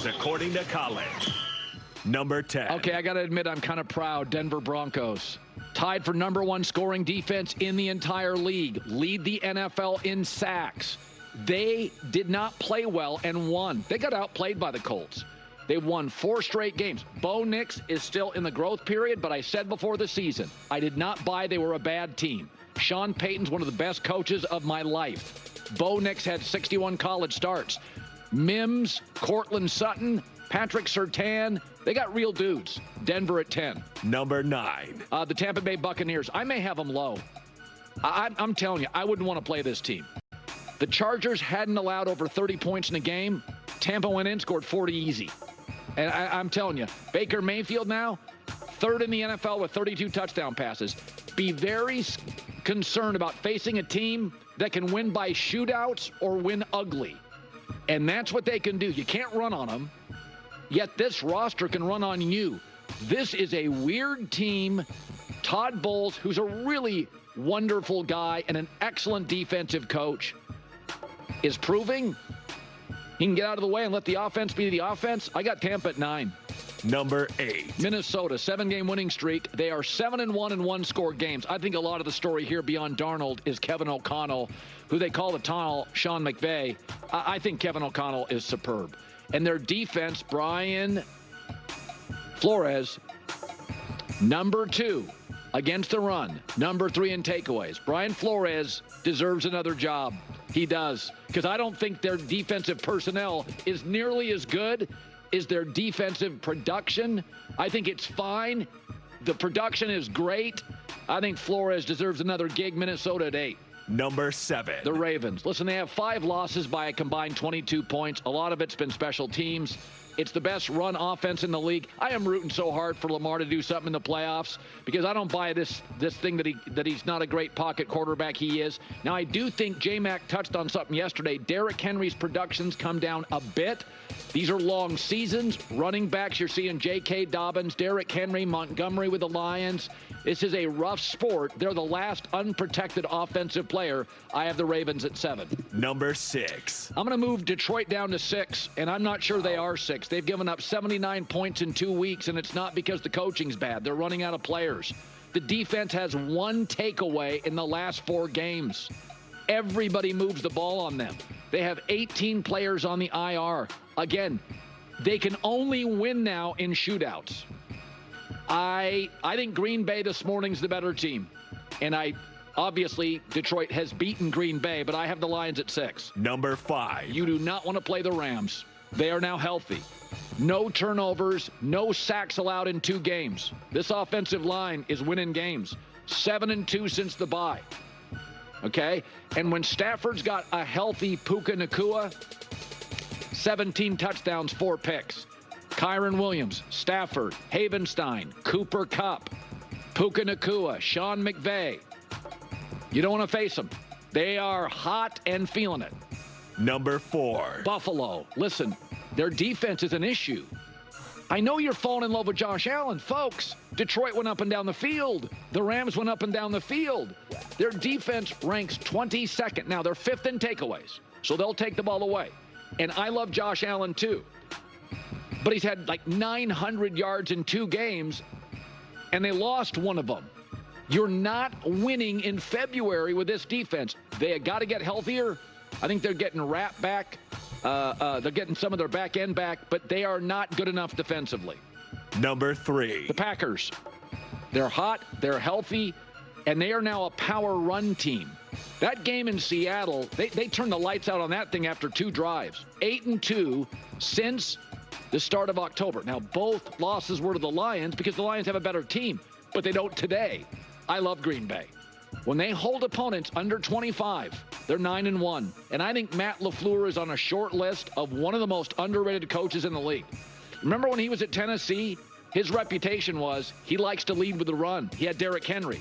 Broncos, according to Colin. Number 10. Okay, I got to admit, I'm kind of proud. Denver Broncos. Tied for #1 scoring defense in the entire league. Lead the NFL in sacks. They did not play well and won. They got outplayed by the Colts. They won 4 straight games. Bo Nix is still in the growth period, but I said before the season, I did not buy they were a bad team. Sean Payton's one of the best coaches of my life. Bo Nix had 61 college starts. Mims, Cortland Sutton, Patrick Surtain, they got real dudes. Denver at 10. Number 9. The Tampa Bay Buccaneers. I may have them low. I'm telling you, I wouldn't want to play this team. The Chargers hadn't allowed over 30 points in a game. Tampa went in, scored 40 easy. And I'm telling you, Baker Mayfield now, 3rd in the NFL with 32 touchdown passes. Be very concerned about facing a team that can win by shootouts or win ugly. And that's what they can do. You can't run on them, yet this roster can run on you. This is a weird team. Todd Bowles, who's a really wonderful guy and an excellent defensive coach, is proving he can get out of the way and let the offense be the offense. I got Tampa at 9. Number 8. Minnesota, 7-game winning streak. They are 7-1 in one-score games. I think a lot of the story here beyond Darnold is Kevin O'Connell, who they call the tall Sean McVay. I think Kevin O'Connell is superb. And their defense, Brian Flores, number 2 against the run, number 3 in takeaways. Brian Flores deserves another job. He does, because I don't think their defensive personnel is nearly as good as their defensive production. I think it's fine. The production is great. I think Flores deserves another gig. Minnesota at 8. Number 7. The Ravens. Listen, they have 5 losses by a combined 22 points. A lot of it's been special teams. It's the best run offense in the league. I am rooting so hard for Lamar to do something in the playoffs because I don't buy this thing that he's not a great pocket quarterback. He is. Now, I do think J-Mac touched on something yesterday. Derrick Henry's productions come down a bit. These are long seasons. Running backs, you're seeing J.K. Dobbins, Derrick Henry, Montgomery with the Lions. This is a rough sport. They're the last unprotected offensive player. I have the Ravens at 7. Number 6. I'm going to move Detroit down to 6, and I'm not sure they are 6. They've given up 79 points in 2 weeks, and it's not because the coaching's bad. They're running out of players. The defense has 1 takeaway in the last 4 games. Everybody moves the ball on them. They have 18 players on the IR. Again, they can only win now in shootouts. I think Green Bay this morning's the better team. And obviously, Detroit has beaten Green Bay, but I have the Lions at 6. Number 5. You do not want to play the Rams. They are now healthy. No turnovers, no sacks allowed in 2 games. This offensive line is winning games. 7-2 since the bye. Okay? And when Stafford's got a healthy Puka Nacua, 17 touchdowns, 4 picks. Kyron Williams, Stafford, Havenstein, Cooper Kupp, Puka Nacua, Sean McVay. You don't want to face them. They are hot and feeling it. Number 4. Buffalo. Listen, their defense is an issue. I know you're falling in love with Josh Allen. Folks, Detroit went up and down the field. The Rams went up and down the field. Their defense ranks 22nd. Now, they're 5th in takeaways, so they'll take the ball away. And I love Josh Allen, too. But he's had like 900 yards in 2 games, and they lost one of them. You're not winning in February with this defense. They got to get healthier. I think they're getting Rapp back. They're getting some of their back end back, but they are not good enough defensively. Number 3. The Packers. They're hot, they're healthy, and they are now a power run team. That game in Seattle, they turned the lights out on that thing after 2 drives. 8-2 since the start of October. Now, both losses were to the Lions because the Lions have a better team, but they don't today. I love Green Bay. When they hold opponents under 25, they're 9-1. And I think Matt LaFleur is on a short list of one of the most underrated coaches in the league. Remember when he was at Tennessee? His reputation was he likes to lead with the run. He had Derrick Henry.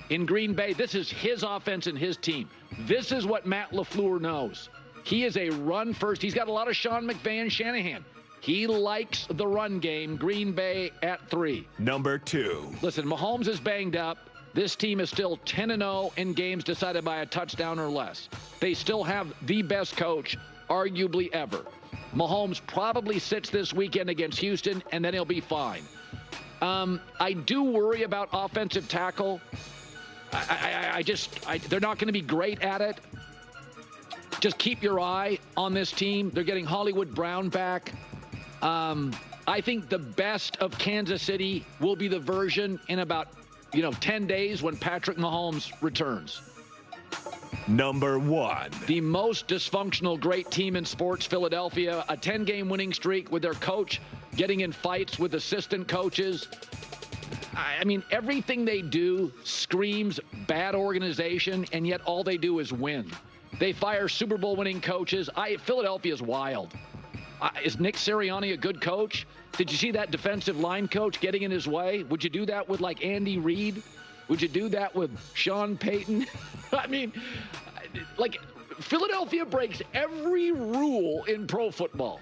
In Green Bay, this is his offense and his team. This is what Matt LaFleur knows. He is a run first. He's got a lot of Sean McVay and Shanahan. He likes the run game. Green Bay at 3. Number 2. Listen, Mahomes is banged up. This team is still 10-0 in games decided by a touchdown or less. They still have the best coach arguably ever. Mahomes probably sits this weekend against Houston, and then he'll be fine. I do worry about offensive tackle. They're not going to be great at it. Just keep your eye on this team. They're getting Hollywood Brown back. I think the best of Kansas City will be the version in about 10 days when Patrick Mahomes returns. Number 1. The most dysfunctional great team in sports, Philadelphia, a 10-game winning streak with their coach getting in fights with assistant coaches. I mean, everything they do screams bad organization, and yet all they do is win. They fire Super Bowl winning coaches. Philadelphia's wild. Is Nick Sirianni a good coach? Did you see that defensive line coach getting in his way? Would you do that with like Andy Reid? Would you do that with Sean Payton? I mean, like, Philadelphia breaks every rule in pro football.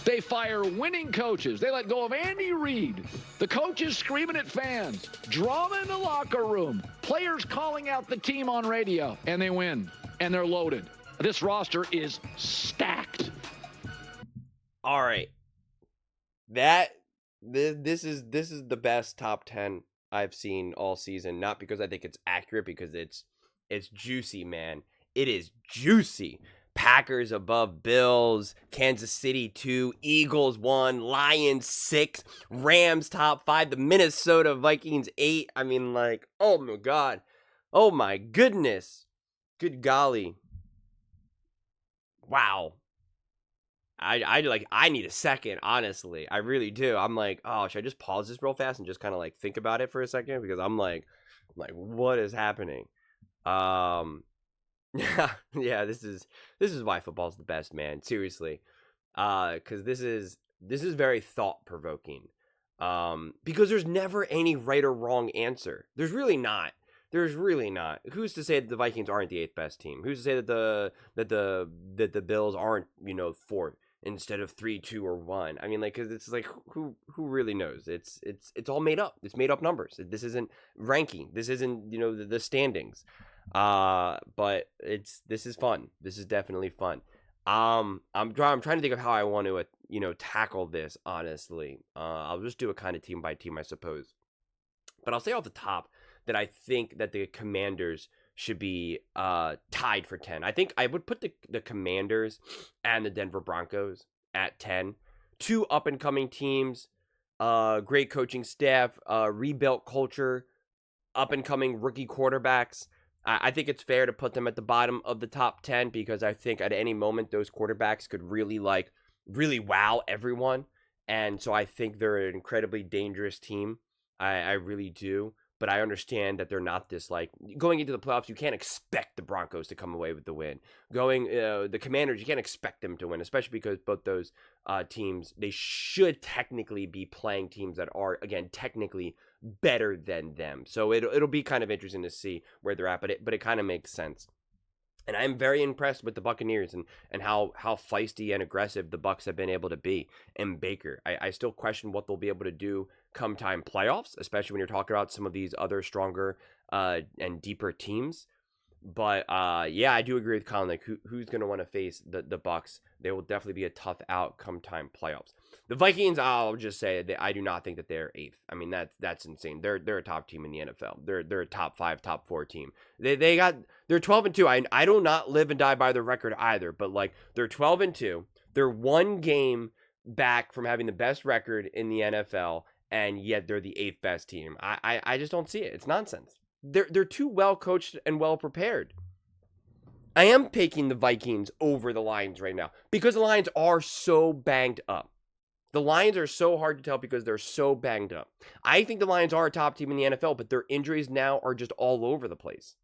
They fire winning coaches. They let go of Andy Reid. The coaches screaming at fans. Drama in the locker room. Players calling out the team on radio. And they win. And they're loaded. This roster is stacked. All right. This is the best top 10 I've seen all season. Not because I think it's accurate, because it's juicy, man. It is juicy. Packers above Bills, Kansas City 2, Eagles 1, Lions 6, Rams top 5, the Minnesota Vikings 8. I mean, like, oh my God. Oh my goodness. Good golly. Wow. I need a second, honestly. I really do. I'm like, oh, should I just pause this real fast and just kind of like think about it for a second? Because I'm like, what is happening? Yeah, this is why football's the best, man. Seriously. Because this is very thought-provoking. Because there's never any right or wrong answer. There's really not. Who's to say that the Vikings aren't the 8th best team? Who's to say that the Bills aren't, 4th instead of 3, 2, or 1? I mean, like, cause it's like, who really knows? It's all made up. It's made up numbers. This isn't ranking. This isn't, the standings. But this is fun. This is definitely fun. I'm trying to think of how I want to, tackle this, honestly. I'll just do it kind of team by team, I suppose. But I'll say off the top that I think that the Commanders should be tied for 10. I think I would put the Commanders and the Denver Broncos at 10. Two up-and-coming teams, great coaching staff, rebuilt culture, up-and-coming rookie quarterbacks. I think it's fair to put them at the bottom of the top 10 because I think at any moment those quarterbacks could really wow everyone. And so I think they're an incredibly dangerous team. I really do. But I understand that they're not this, going into the playoffs, you can't expect the Broncos to come away with the win. The Commanders, you can't expect them to win, especially because both those teams, they should technically be playing teams that are, again, technically better than them. So it'll be kind of interesting to see where they're at, but it kind of makes sense. And I'm very impressed with the Buccaneers and how feisty and aggressive the Bucs have been able to be. And Baker, I still question what they'll be able to do come time playoffs, especially when you're talking about some of these other stronger and deeper teams. But yeah, I do agree with Colin. Like, who's going to want to face the Bucs? They will definitely be a tough out come time playoffs. The Vikings, I'll just say that I do not think that they're 8th. I mean, that's insane. They're a top team in the NFL. They're a top 5, top 4 team. They're 12-2. I do not live and die by their record either. But they're 12-2. They're one game back from having the best record in the NFL, and yet they're the 8th best team. I just don't see it. It's nonsense. They're too well coached and well prepared. I am picking the Vikings over the Lions right now because the Lions are so banged up. The Lions are so hard to tell because they're so banged up. I think the Lions are a top team in the NFL, but their injuries now are just all over the place.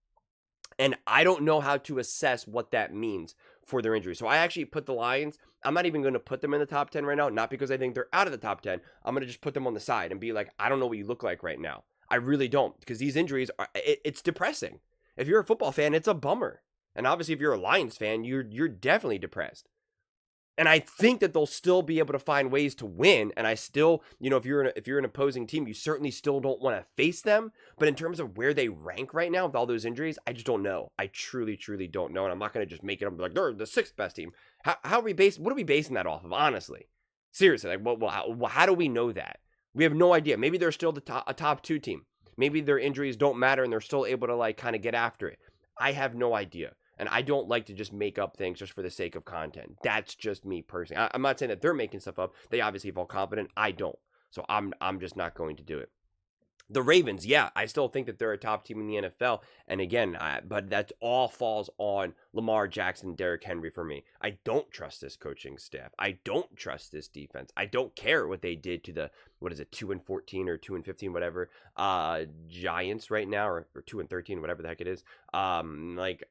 And I don't know how to assess what that means for their injuries. So I actually put the Lions, I'm not even going to put them in the top 10 right now, not because I think they're out of the top 10. I'm going to just put them on the side and be like, I don't know what you look like right now. I really don't, because these injuries, it's depressing. If you're a football fan, it's a bummer. And obviously, if you're a Lions fan, you're definitely depressed. And I think that they'll still be able to find ways to win. And I still, if you're an opposing team, you certainly still don't want to face them. But in terms of where they rank right now with all those injuries, I just don't know. I truly, truly don't know. And I'm not going to just make it up and be like, they're the 6th best team. What are we basing that off of, honestly? Seriously, like, how do we know that? We have no idea. Maybe they're still a top 2 team. Maybe their injuries don't matter and they're still able to like kind of get after it. I have no idea. And I don't like to just make up things just for the sake of content. That's just me personally. I'm not saying that they're making stuff up. They obviously feel confident. I don't. So I'm just not going to do it. The Ravens, yeah, I still think that they're a top team in the NFL. And again, but that all falls on Lamar Jackson, Derrick Henry for me. I don't trust this coaching staff. I don't trust this defense. I don't care what they did to the, 2-14 or 2-15, whatever, Giants right now, or 2-13, whatever the heck it is. Like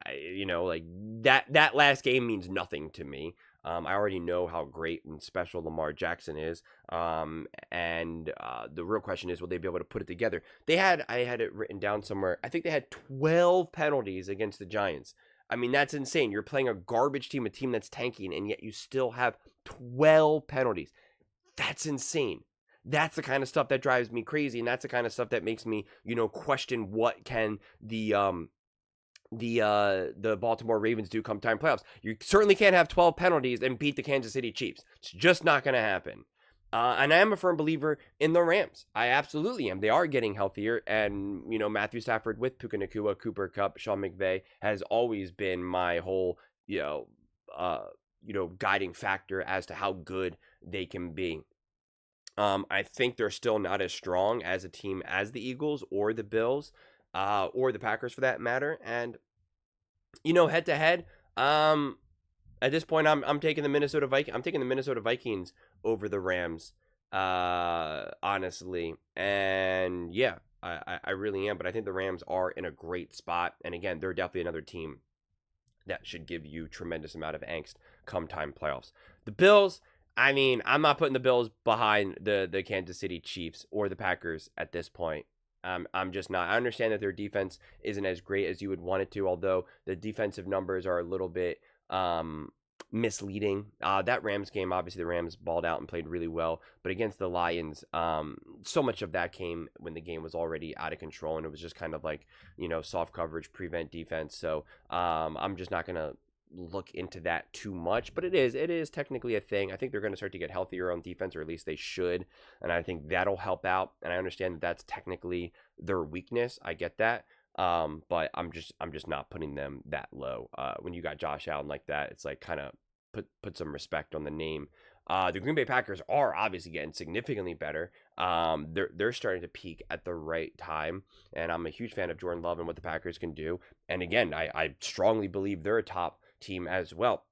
that last game means nothing to me. I already know how great and special Lamar Jackson is. And the real question is, will they be able to put it together? I had it written down somewhere. I think they had 12 penalties against the Giants. I mean, that's insane. You're playing a garbage team, a team that's tanking, and yet you still have 12 penalties. That's insane. That's the kind of stuff that drives me crazy, and that's the kind of stuff that makes me, question what can the Baltimore Ravens do come time playoffs. You certainly can't have 12 penalties and beat the Kansas City Chiefs. It's just not going to happen. And I am a firm believer in the Rams. I absolutely am. They are getting healthier. And, Matthew Stafford with Puka Nacua, Cooper Kupp, Sean McVay has always been my whole, guiding factor as to how good they can be. I think they're still not as strong as a team as the Eagles or the Bills. Or the Packers for that matter. And, head to head, at this point, I'm taking the Minnesota Vikings over the Rams, honestly. And yeah, I really am. But I think the Rams are in a great spot. And again, they're definitely another team that should give you tremendous amount of angst come time playoffs. The Bills, I mean, I'm not putting the Bills behind the Kansas City Chiefs or the Packers at this point. I'm just not. I understand that their defense isn't as great as you would want it to, although the defensive numbers are a little bit misleading. That Rams game, obviously the Rams balled out and played really well, but against the Lions, so much of that came when the game was already out of control, and it was just kind of like, soft coverage, prevent defense. So I'm just not going to look into that too much, but it is technically a thing. I think they're going to start to get healthier on defense, or at least they should, and I think that'll help out. And I understand that that's technically their weakness. I get that, but I'm just not putting them that low. When you got Josh Allen like that, it's like kind of put some respect on the name. The Green Bay Packers are obviously getting significantly better. They're starting to peak at the right time, and I'm a huge fan of Jordan Love and what the Packers can do. And again, I strongly believe they're a top team as well.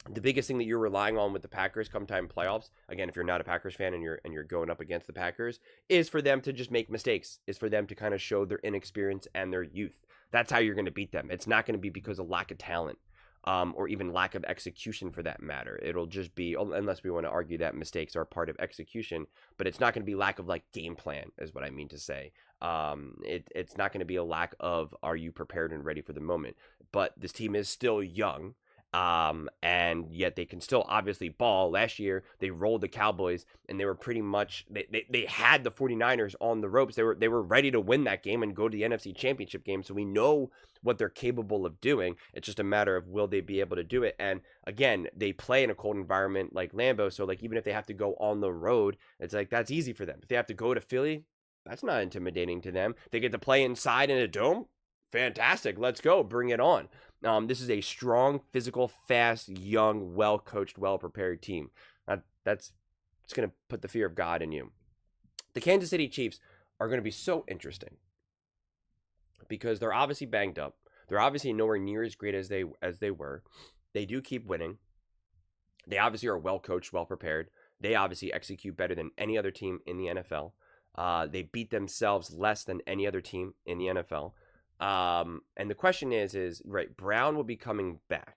The biggest thing that you're relying on with the Packers come time playoffs, again, if you're not a Packers fan and you're going up against the Packers, is for them to just make mistakes, is for them to kind of show their inexperience and their youth. That's how you're going to beat them. It's not going to be because of lack of talent, or even lack of execution for that matter. It'll just be, unless we want to argue that mistakes are part of execution, but it's not going to be lack of like game plan is what I mean to say. It's not going to be a lack of, are you prepared and ready for the moment? But this team is still young. And yet they can still obviously ball. Last year, they rolled the Cowboys, and they were pretty much, they had the 49ers on the ropes. They were ready to win that game and go to the NFC Championship game. So we know what they're capable of doing. It's just a matter of will they be able to do it. And again, they play in a cold environment like Lambeau. So like, even if they have to go on the road, it's like, that's easy for them. If they have to go to Philly, that's not intimidating to them. They get to play inside in a dome. Fantastic. Let's go. Bring it on. This is a strong, physical, fast, young, well-coached, well-prepared team. It's going to put the fear of God in you. The Kansas City Chiefs are going to be so interesting because they're obviously banged up. They're obviously nowhere near as great as they were. They do keep winning. They obviously are well-coached, well-prepared. They obviously execute better than any other team in the NFL. They beat themselves less than any other team in the NFL. And the question is right, Brown will be coming back.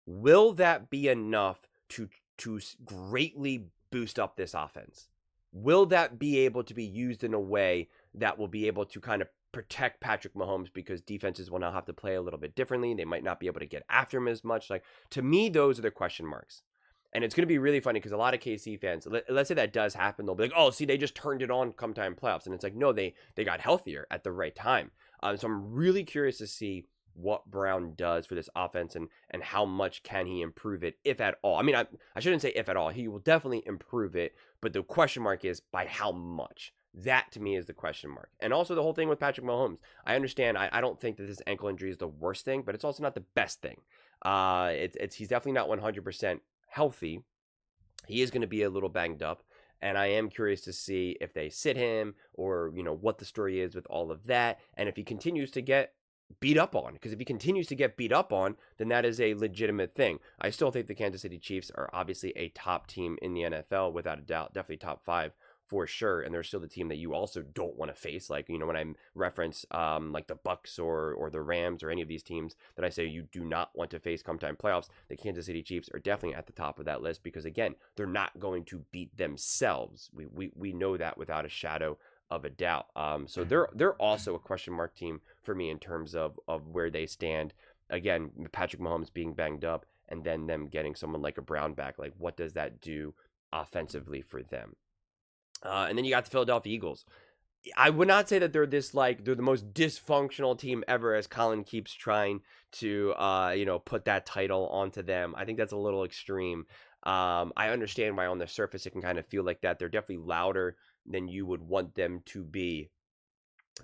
Will that be enough to greatly boost up this offense? Will that be able to be used in a way that will be able to kind of protect Patrick Mahomes, because defenses will now have to play a little bit differently. They might not be able to get after him as much. Like, to me, those are the question marks. And it's going to be really funny because a lot of KC fans, let's say that does happen, they'll be like, oh, see, they just turned it on come time playoffs. And it's like, no, they got healthier at the right time. So I'm really curious to see what Brown does for this offense and how much can he improve it, if at all. I mean, I shouldn't say if at all. He will definitely improve it, but the question mark is by how much. That, to me, is the question mark. And also the whole thing with Patrick Mahomes. I understand. I don't think that this ankle injury is the worst thing, but it's also not the best thing. He's definitely not 100% healthy. He is going to be a little banged up. And I am curious to see if they sit him or, what the story is with all of that. And if he continues to get beat up on, because if he continues to get beat up on, then that is a legitimate thing. I still think the Kansas City Chiefs are obviously a top team in the NFL, without a doubt, definitely top 5 for sure. And they're still the team that you also don't want to face. Like, when I reference like the Bucks or the Rams or any of these teams that I say you do not want to face come time playoffs, the Kansas City Chiefs are definitely at the top of that list because, again, they're not going to beat themselves. We know that without a shadow of a doubt. So they're also a question mark team for me in terms of where they stand. Again, Patrick Mahomes being banged up and then them getting someone like a Brown back. Like, what does that do offensively for them? And then you got the Philadelphia Eagles. I would not say that they're they're the most dysfunctional team ever, as Colin keeps trying to, put that title onto them. I think that's a little extreme. I understand why on the surface it can kind of feel like that. They're definitely louder than you would want them to be,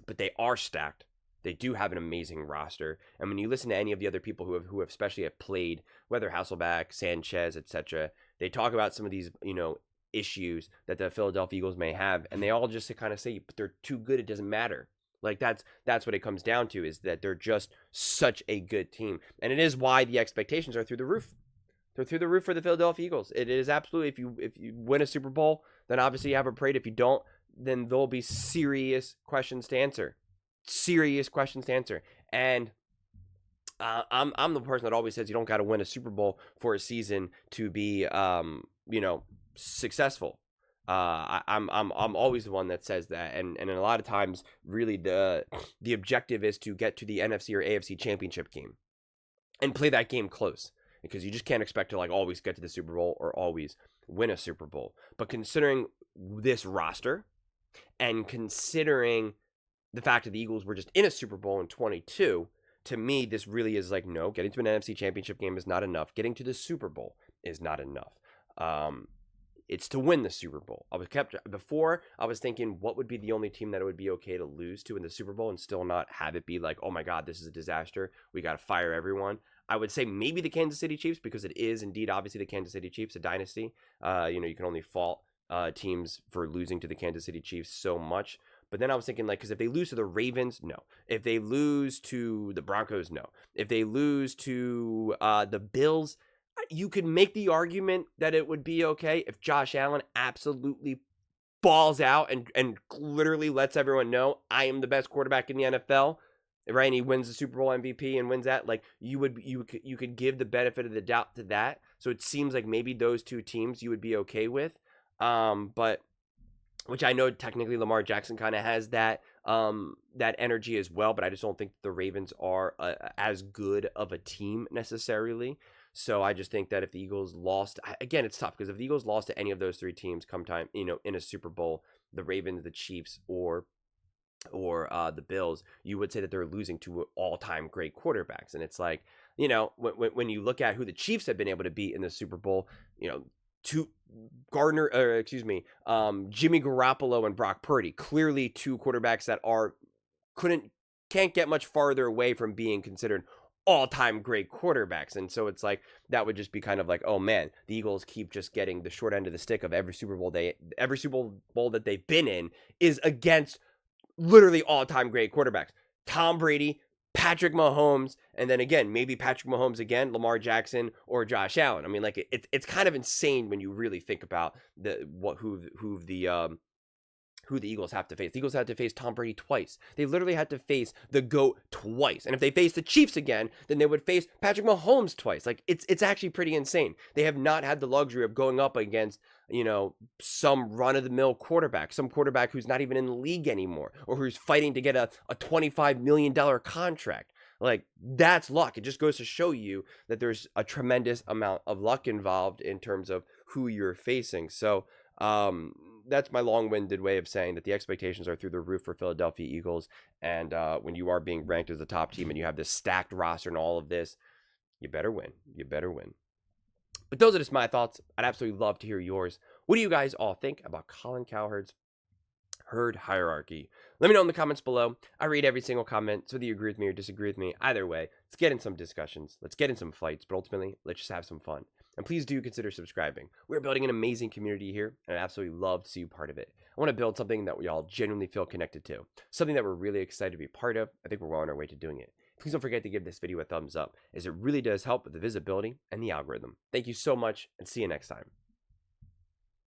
but they are stacked. They do have an amazing roster. And when you listen to any of the other people who have especially have played, whether Hasselbeck, Sanchez, etc., they talk about some of these, issues that the Philadelphia Eagles may have, and they all just kind of say, but they're too good, it doesn't matter. Like, that's what it comes down to, is that they're just such a good team. And it is why the expectations are through the roof. They're through the roof for the Philadelphia Eagles. It is absolutely, if you win a Super Bowl, then obviously you have a parade. If you don't, then there'll be serious questions to answer. And I'm the person that always says you don't got to win a Super Bowl for a season to be successful. I'm always the one that says that, and a lot of times, really the objective is to get to the NFC or AFC championship game and play that game close, because you just can't expect to always get to the Super Bowl or always win a Super Bowl. But considering this roster and considering the fact that the Eagles were just in a Super Bowl in 22, to me, this really is no, getting to an NFC championship game is not enough. Getting to the Super Bowl is not enough. It's to win the Super Bowl. Before, I was thinking, what would be the only team that it would be okay to lose to in the Super Bowl and still not have it be oh my God, this is a disaster, we got to fire everyone? I would say maybe the Kansas City Chiefs, because it is indeed obviously the Kansas City Chiefs, a dynasty. You can only fault teams for losing to the Kansas City Chiefs so much. But then I was thinking, because if they lose to the Ravens, no. If they lose to the Broncos, no. If they lose to the Bills, you could make the argument that it would be okay if Josh Allen absolutely balls out and literally lets everyone know, I am the best quarterback in the NFL, right? And he wins the Super Bowl MVP and wins that. You could give the benefit of the doubt to that. So it seems like maybe those two teams you would be okay with. But which I know technically Lamar Jackson kind of has that energy as well, but I just don't think the Ravens are as good of a team necessarily. So I just think that if the Eagles lost, again, it's tough, because if the Eagles lost to any of those three teams come time, in a Super Bowl, the Ravens, the Chiefs, or the Bills, you would say that they're losing to all-time great quarterbacks. And it's when you look at who the Chiefs have been able to beat in the Super Bowl, Jimmy Garoppolo and Brock Purdy, clearly two quarterbacks that can't get much farther away from being considered all-time great quarterbacks. And so it's that would just be kind of oh man, the Eagles keep just getting the short end of the stick of every Super Bowl that they've been in is against literally all-time great quarterbacks. Tom Brady, Patrick Mahomes, and then again, maybe Patrick Mahomes again, Lamar Jackson, or Josh Allen. I mean, it's kind of insane when you really think about who the Eagles have to face. The Eagles had to face Tom Brady twice. They literally had to face the GOAT twice. And if they face the Chiefs again, then they would face Patrick Mahomes twice. It's actually pretty insane. They have not had the luxury of going up against, some run-of-the-mill quarterback, some quarterback who's not even in the league anymore, or who's fighting to get a $25 million contract. Like, that's luck. It just goes to show you that there's a tremendous amount of luck involved in terms of who you're facing. So that's my long-winded way of saying that the expectations are through the roof for Philadelphia Eagles. And when you are being ranked as the top team and you have this stacked roster and all of this, you better win. You better win. But those are just my thoughts. I'd absolutely love to hear yours. What do you guys all think about Colin Cowherd's herd hierarchy? Let me know in the comments below. I read every single comment, so whether you agree with me or disagree with me, either way, let's get in some discussions. Let's get in some fights, but ultimately, let's just have some fun. And please do consider subscribing. We're building an amazing community here, and I'd absolutely love to see you part of it. I want to build something that we all genuinely feel connected to, something that we're really excited to be part of. I think we're well on our way to doing it. Please don't forget to give this video a thumbs up, as it really does help with the visibility and the algorithm. Thank you so much, and see you next time.